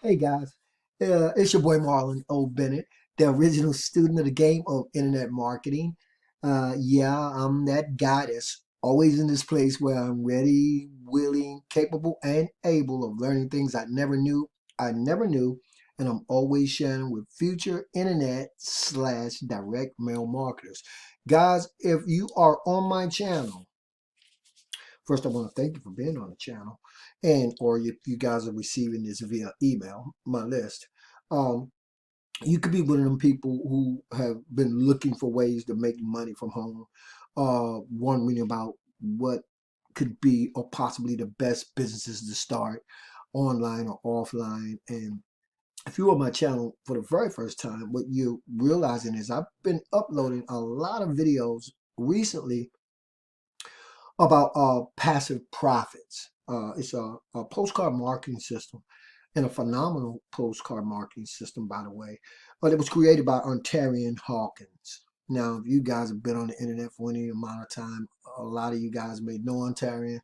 Hey guys, it's your boy Marlon O Bennett, the original student of the game of internet marketing. Yeah, I'm that guy that's always in this place where I'm ready, willing, capable, and able of learning things I never knew, and I'm always sharing with future internet slash direct mail marketers. Guys, if you are on my channel, first, I want to thank you for being on the channel, and or if you guys are receiving this via email, my list. Um, you could be one of them people who have been looking for ways to make money from home, wondering about what could be or possibly the best businesses to start online or offline. And if you're on my channel for the very first time, what you're realizing is I've been uploading a lot of videos recently about passive profits. It's a postcard marketing system and a phenomenal postcard marketing system, by the way. But it was created by Ontarian Hawkins. Now, if you guys have been on the internet for any amount of time, a lot of you guys may know Ontarian.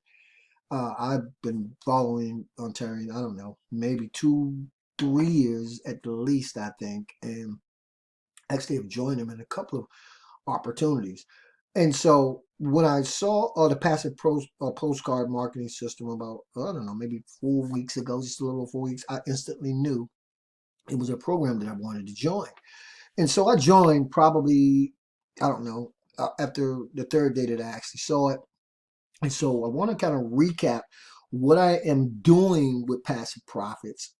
I've been following Ontarian, I don't know, maybe 2, 3 years at the least, I think, and actually have joined him in a couple of opportunities. And so when I saw the passive postcard marketing system about, I don't know, maybe 4 weeks ago, just a little over 4 weeks, I instantly knew it was a program that I wanted to join. And so I joined probably, I don't know, after the third day that I actually saw it. And so I want to kind of recap what I am doing with passive profits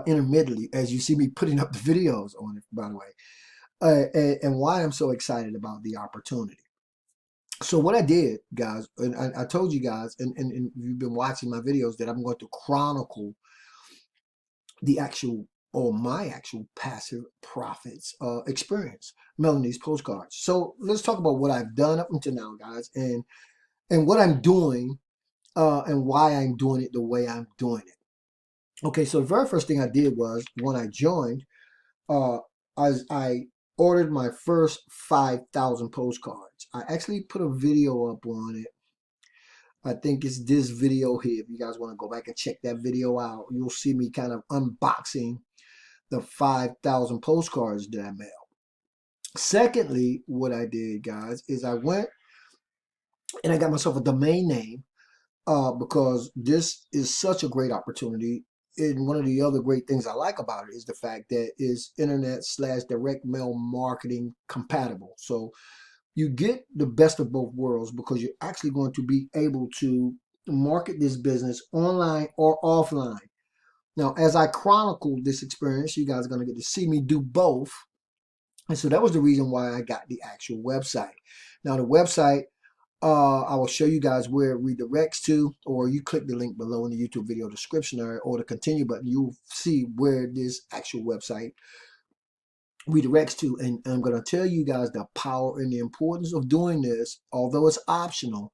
intermittently as you see me putting up the videos on it, by the way, and why I'm so excited about the opportunity. So what I did, guys, and I told you guys, and you've been watching my videos, that I'm going to chronicle the actual or my actual passive profits experience, Melanie's postcards. So let's talk about what I've done up until now, guys, and what I'm doing and why I'm doing it the way I'm doing it. Okay, so the very first thing I did was when I joined, uh, I ordered my first 5,000 postcards. I actually put a video up on it. I think it's this video here. If you guys want to go back and check that video out, you'll see me kind of unboxing the 5,000 postcards that I mailed. Secondly, what I did, guys, is I went and I got myself a domain name because this is such a great opportunity. And one of the other great things I like about it is the fact that it's internet slash direct mail marketing compatible. So you get the best of both worlds because you're actually going to be able to market this business online or offline. Now, as I chronicle this experience, you guys are going to get to see me do both. And so that was the reason why I got the actual website. Now, the website, I will show you guys where it redirects to, or you click the link below in the YouTube video description or the continue button. You'll see where this actual website redirects to. And I'm going to tell you guys the power and the importance of doing this, although it's optional.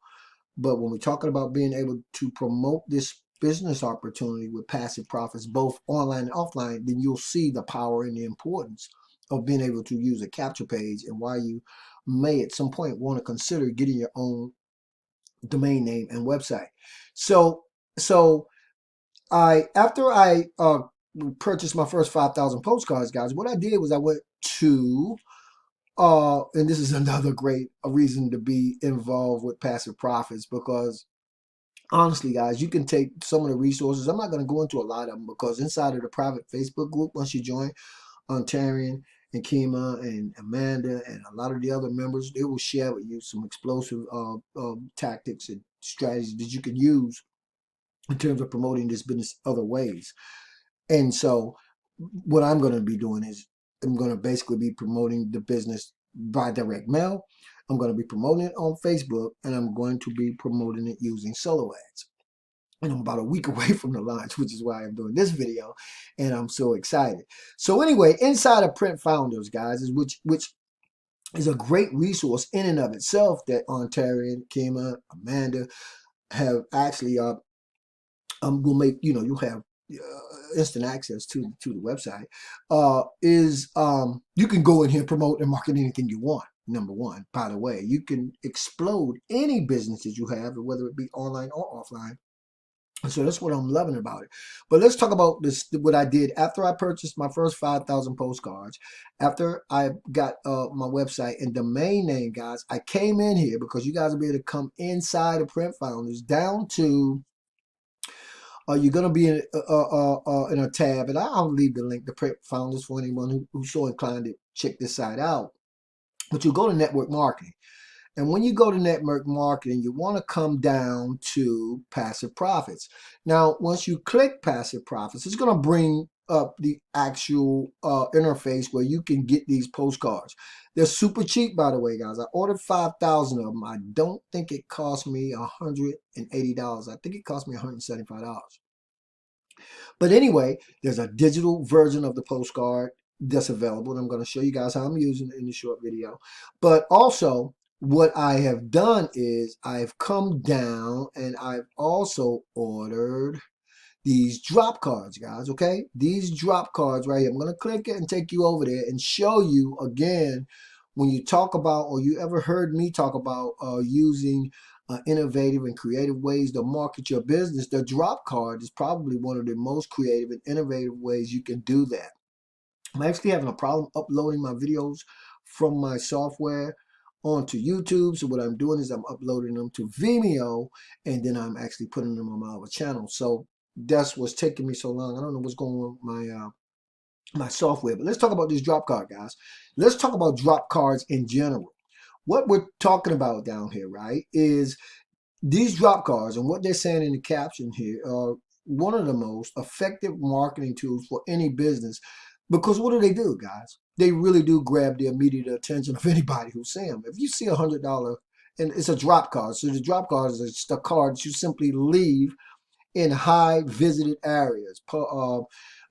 But when we're talking about being able to promote this business opportunity with passive profits, both online and offline, then you'll see the power and the importance of being able to use a capture page and why you may at some point want to consider getting your own domain name and website. So after I purchased my first 5,000 postcards, guys, what I did was I went to and this is another great reason to be involved with passive profits because honestly, guys, you can take some of the resources. I'm not going to go into a lot of them because inside of the private Facebook group, once you join, Ontarian and Kima and Amanda and a lot of the other members, they will share with you some explosive tactics and strategies that you can use in terms of promoting this business other ways. And so what I'm going to be doing is I'm going to basically be promoting the business by direct mail. I'm going to be promoting it on Facebook, and I'm going to be promoting it using solo ads. And I'm about a week away from the launch, which is why I'm doing this video, and I'm so excited. So anyway, inside of Print Founders, guys, is which is a great resource in and of itself that Ontarian, Kima, Amanda have actually will make, you'll have instant access to the website, is you can go in here and promote and market anything you want. Number one, by the way, you can explode any businesses you have, whether it be online or offline, And so that's what I'm loving about it. But let's talk about this, what I did after I purchased my first 5,000 postcards. After I got my website and domain name, guys, I came in here because you guys will be able to come inside of Print Founders down to, you're going to be in a tab, and I'll leave the link to Print Founders for anyone who's so inclined to check this site out. But you go to network marketing. And when you go to network marketing, you want to come down to passive profits. Now, once you click passive profits, it's going to bring up the actual interface where you can get these postcards. They're super cheap, by the way, guys. I ordered 5,000 of them. I don't think it cost me $180. I think it cost me $175. But anyway, there's a digital version of the postcard that's available, and I'm going to show you guys how I'm using it in the short video. But also, what I have done is I've come down and I've also ordered these drop cards, guys, okay? These drop cards right here. I'm going to click it and take you over there and show you again, when you talk about, or you ever heard me talk about using innovative and creative ways to market your business, the drop card is probably one of the most creative and innovative ways you can do that. I'm actually having a problem uploading my videos from my software onto YouTube. So what I'm doing is I'm uploading them to Vimeo, and then I'm actually putting them on my other channel. So that's what's taking me so long. I don't know what's going on with my software. But let's talk about this drop card, guys. Let's talk about drop cards in general. What we're talking about down here, right, is these drop cards, and what they're saying in the caption here, are one of the most effective marketing tools for any business. Because what do, guys? They really do grab the immediate attention of anybody who sees them. If you see $100, and it's a drop card, so the drop card is just a card that you simply leave in high visited areas,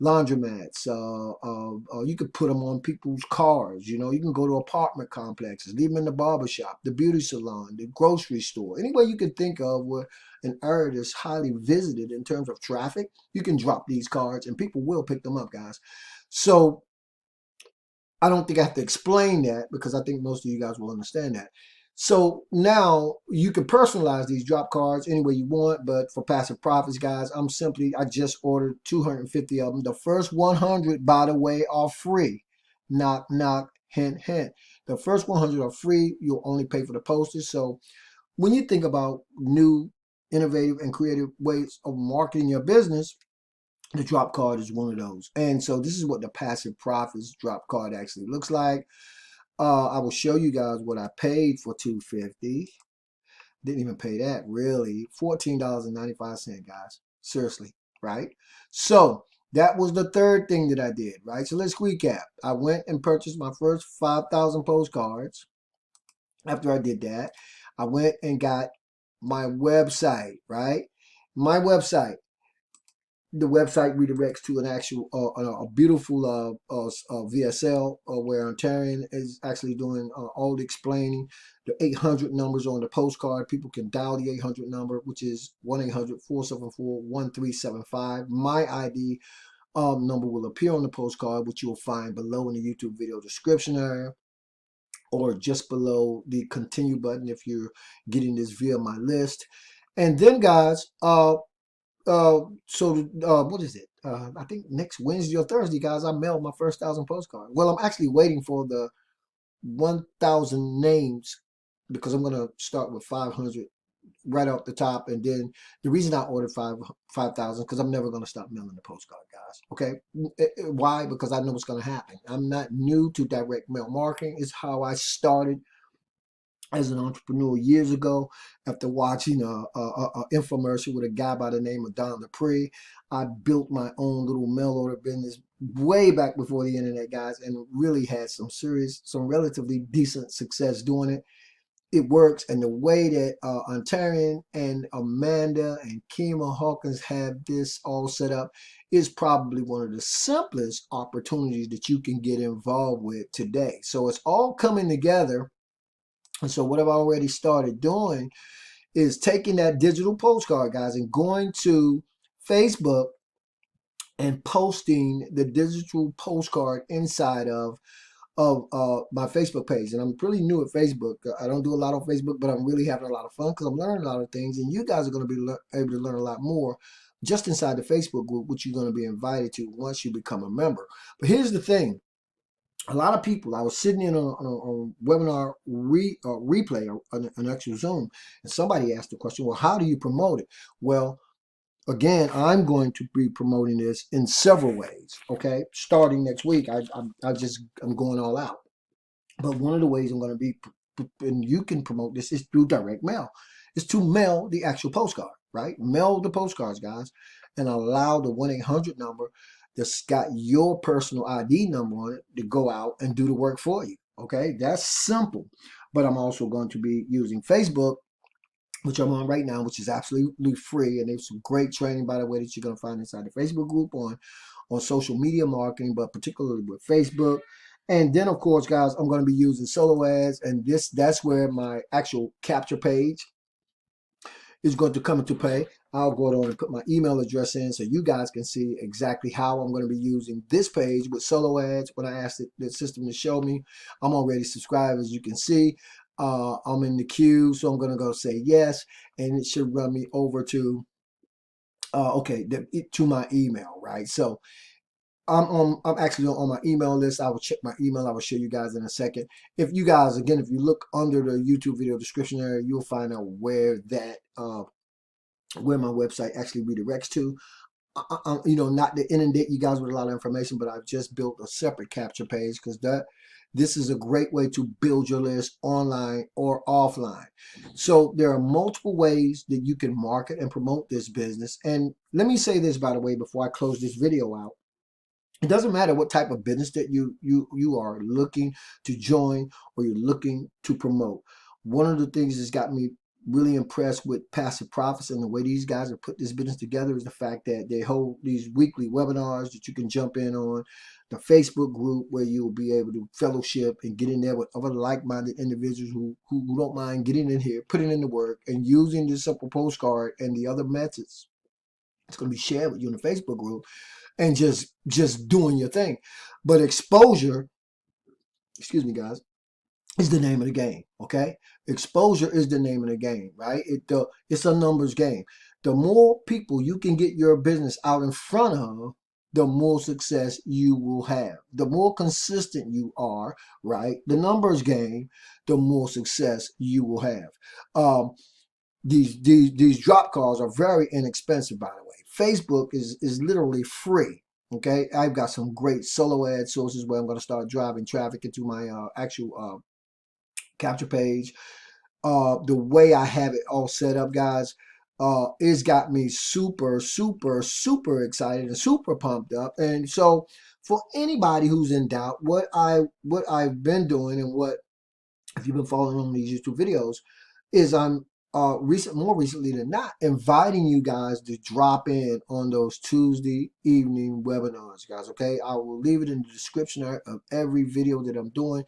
laundromats. You could put them on people's cars. You know, you can go to apartment complexes, leave them in the barbershop, the beauty salon, the grocery store, anywhere you can think of where an area that's highly visited in terms of traffic. You can drop these cards, and people will pick them up, guys. So I don't think I have to explain that, because I think most of you guys will understand that. So now you can personalize these drop cards any way you want, but for passive profits, guys, I just ordered 250 of them. The first 100, by the way, are free. Knock, knock, hint, hint. The first 100 are free. You'll only pay for the postage. So when you think about new, innovative, and creative ways of marketing your business, the drop card is one of those. And so this is what the passive profits drop card actually looks like. I will show you guys what I paid for 250. Didn't even pay that, really. $14.95, guys. Seriously, right? So that was the third thing that I did, right? So let's recap. I went and purchased my first 5,000 postcards. After I did that, I went and got my website, right? My website. The website redirects to an actual, a beautiful VSL, where Ontarian is actually doing all the explaining. The 800 numbers on the postcard. People can dial the 800 number, which is 1-800-474-1375. My ID number will appear on the postcard, which you will find below in the YouTube video description area, or just below the continue button if you're getting this via my list. And then, guys, what is it? I think next Wednesday or Thursday, guys, I mailed my first 1,000 postcards. Well, I'm actually waiting for the 1,000 names, because I'm gonna start with 500 right off the top, and then the reason I ordered 5,000 because I'm never gonna stop mailing the postcard, guys. Okay, why? Because I know what's gonna happen. I'm not new to direct mail marketing. It's how I started as an entrepreneur years ago, after watching a infomercial with a guy by the name of Don Dupree. I built my own little mail order business way back before the internet, guys, and really had some relatively decent success doing it. It works, and the way that Ontarian and Amanda and Kima Hawkins have this all set up is probably one of the simplest opportunities that you can get involved with today. So it's all coming together. And so what I've already started doing is taking that digital postcard, guys, and going to Facebook and posting the digital postcard inside of of my Facebook page. And I'm pretty new at Facebook. I don't do a lot on Facebook, but I'm really having a lot of fun because I'm learning a lot of things. And you guys are going to be able to learn a lot more just inside the Facebook group, which you're going to be invited to once you become a member. But here's the thing. A lot of people, I was sitting in on a webinar replay, an actual Zoom, and somebody asked the question, well, how do you promote it? Well, again, I'm going to be promoting this in several ways. Okay, starting next week, I'm going all out. But one of the ways I'm going to be, and you can promote this, is through direct mail. It's to mail the actual postcard, right? Mail the postcards, guys, and allow the 1-800 number that's got your personal ID number on it to go out and do the work for you. Okay, that's simple. But I'm also going to be using Facebook, which I'm on right now, which is absolutely free. And there's some great training, by the way, that you're going to find inside the Facebook group on social media marketing, but particularly with Facebook. And then, of course, guys, I'm going to be using solo ads. And that's where my actual capture page is going to come into play. I'll go on and put my email address in so you guys can see exactly how I'm going to be using this page with solo ads. When I asked the system to show me, I'm already subscribed, as you can see. I'm in the queue, so I'm going to go say yes, and it should run me over to to my email, right? So I'm actually on my email list. I will check my email. I will show you guys in a second. If you guys, again, if you look under the YouTube video description area, you'll find out where that where my website actually redirects to. Not to inundate you guys with a lot of information, but I've just built a separate capture page because this is a great way to build your list online or offline. So there are multiple ways that you can market and promote this business. And let me say this, by the way, before I close this video out. It doesn't matter what type of business that you are looking to join or you're looking to promote. One of the things that's got me really impressed with Passive Profits and the way these guys have put this business together is the fact that they hold these weekly webinars that you can jump in on, the Facebook group where you'll be able to fellowship and get in there with other like-minded individuals who don't mind getting in here, putting in the work, and using this simple postcard and the other methods. It's going to be shared with you in the Facebook group and just doing your thing. But exposure, excuse me, guys, is the name of the game. Okay, exposure is the name of the game, right? It's a numbers game. The more people you can get your business out in front of, the more success you will have. The more consistent you are, right? The numbers game, the more success you will have. These drop calls are very inexpensive, by the way. Facebook is literally free. Okay, I've got some great solo ad sources where I'm going to start driving traffic into my actual capture page. The way I have it all set up, guys, it's got me super, super, super excited and super pumped up. And so, for anybody who's in doubt, what I've been doing and what, if you've been following on these YouTube videos, is I'm more recently than not, inviting you guys to drop in on those Tuesday evening webinars, guys. Okay, I will leave it in the description of every video that I'm doing,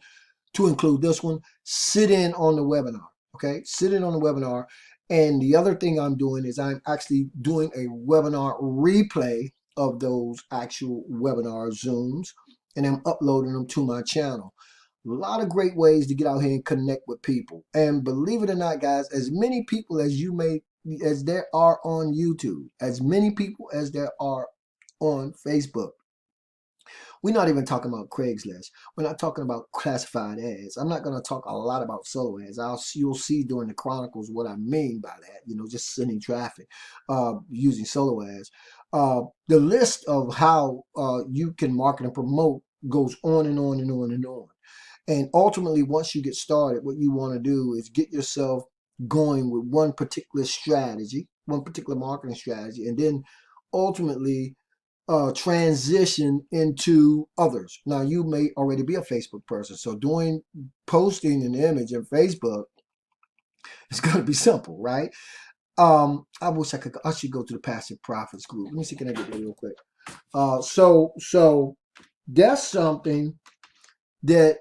to include this one. Sit in on the webinar. Okay, sit in on the webinar. And the other thing I'm doing is I'm actually doing a webinar replay of those actual webinar Zooms, and I'm uploading them to my channel. A lot of great ways to get out here and connect with people. And believe it or not, guys, as many people as there are on YouTube, as many people as there are on Facebook. We're not even talking about Craigslist. We're not talking about classified ads. I'm not going to talk a lot about solo ads. You'll see during the Chronicles what I mean by that. Just sending traffic, using solo ads. The list of how you can market and promote goes on and on and on and on. And ultimately, once you get started, what you want to do is get yourself going with one particular strategy, one particular marketing strategy, and then ultimately transition into others. Now, you may already be a Facebook person, so posting an image in Facebook is going to be simple, right? I wish I should go to the Passive Profits group. Let me see, can I get there real quick? So that's something that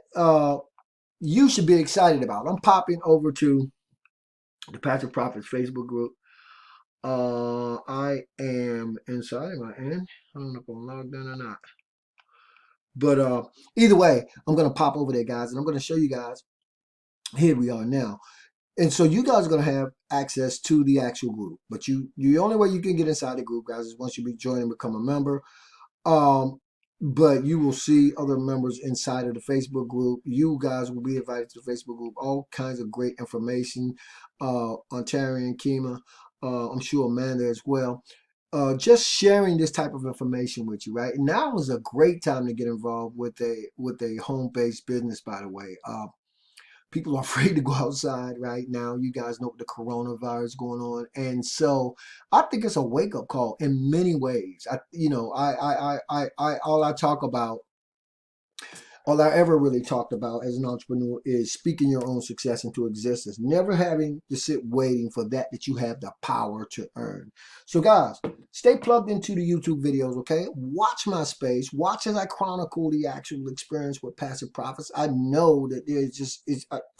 you should be excited about. I'm popping over to the Passive Profits Facebook group. I am inside. Am I in? I don't know if I'm logged in or not. But either way, I'm going to pop over there, guys, and I'm going to show you guys. Here we are now. And so you guys are going to have access to the actual group. But the only way you can get inside the group, guys, is once you join and become a member. But you will see other members inside of the Facebook group. You guys will be invited to the Facebook group. All kinds of great information. Ontarian, Kima, I'm sure Amanda as well. Just sharing this type of information with you, right? Now is a great time to get involved with a home-based business, by the way. People are afraid to go outside right now. You guys know the coronavirus going on, and so I think it's a wake up call in many ways. All I talk about, all I ever really talked about as an entrepreneur is speaking your own success into existence, never having to sit waiting for that you have the power to earn. So guys, stay plugged into the YouTube videos, okay? Watch my space. Watch as I chronicle the actual experience with passive profits. I know that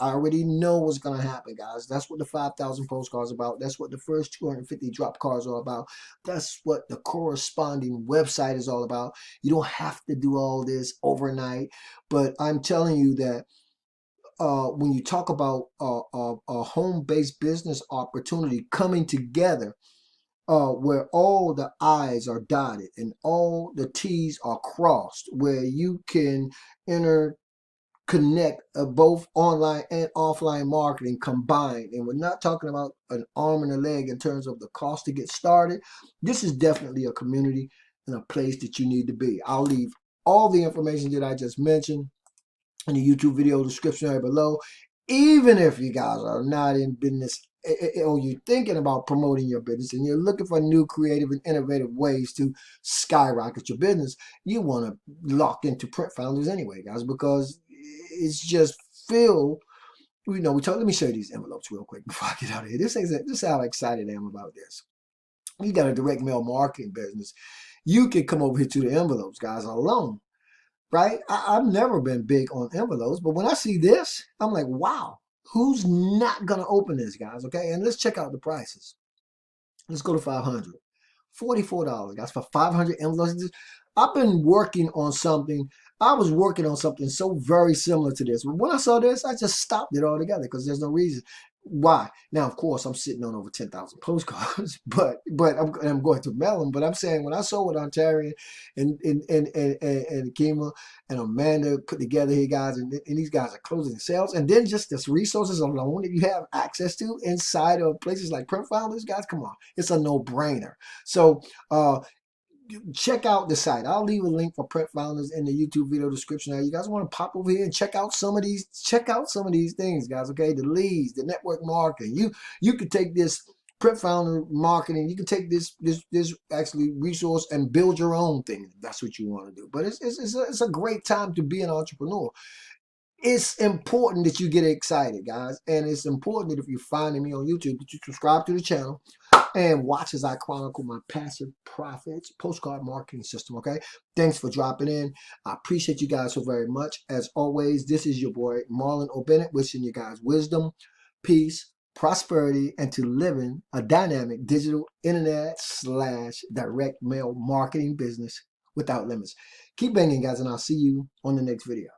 I already know what's going to happen, guys. That's what the 5,000 postcards about. That's what the first 250 drop cards are about. That's what the corresponding website is all about. You don't have to do all this overnight. But I'm telling you that when you talk about a home-based business opportunity coming together, where all the I's are dotted and all the T's are crossed, where you can interconnect both online and offline marketing combined. And we're not talking about an arm and a leg in terms of the cost to get started. This is definitely a community and a place that you need to be. I'll leave all the information that I just mentioned in the YouTube video description right below. Even if you guys are not in business or you're thinking about promoting your business and you're looking for new creative and innovative ways to skyrocket your business, you want to lock into Print Founders anyway, guys, because it's just filled. Let me show you these envelopes real quick before I get out of here. This is how excited I am about this. You got a direct mail marketing business. You can come over here to the envelopes, guys, alone. Right? I've never been big on envelopes, but when I see this, I'm like, wow, who's not going to open this, guys? Okay, and let's check out the prices. Let's go to 500. $44, guys, for 500 envelopes. I've been working on something. I was working on something so very similar to this. But when I saw this, I just stopped it altogether because there's no reason. Why? Now, of course, I'm sitting on over 10,000 postcards, but I'm going to mail them. But I'm saying when I saw what Ontarian and Kima and Amanda put together here, guys, and these guys are closing sales, and then just this resources alone that you have access to inside of places like Print Founders, guys, come on, it's a no-brainer. So check out the site. I'll leave a link for Print Founders in the YouTube video description. Now, you guys want to pop over here and check out some of these things, guys. Okay, the leads, the network marketing. You could take this Print Founder marketing. You can take this actually resource and build your own thing. If that's what you want to do. But it's a great time to be an entrepreneur. It's important that you get excited, guys, and it's important that if you're finding me on YouTube, that you subscribe to the channel and watch as I chronicle my passive profits postcard marketing system. Okay, thanks for dropping in. I appreciate you guys so very much. As always, this is your boy Marlon O Bennett, wishing you guys wisdom, peace, prosperity, and to living a dynamic digital internet/direct mail marketing business without limits. Keep banging, guys, and I'll see you on the next video.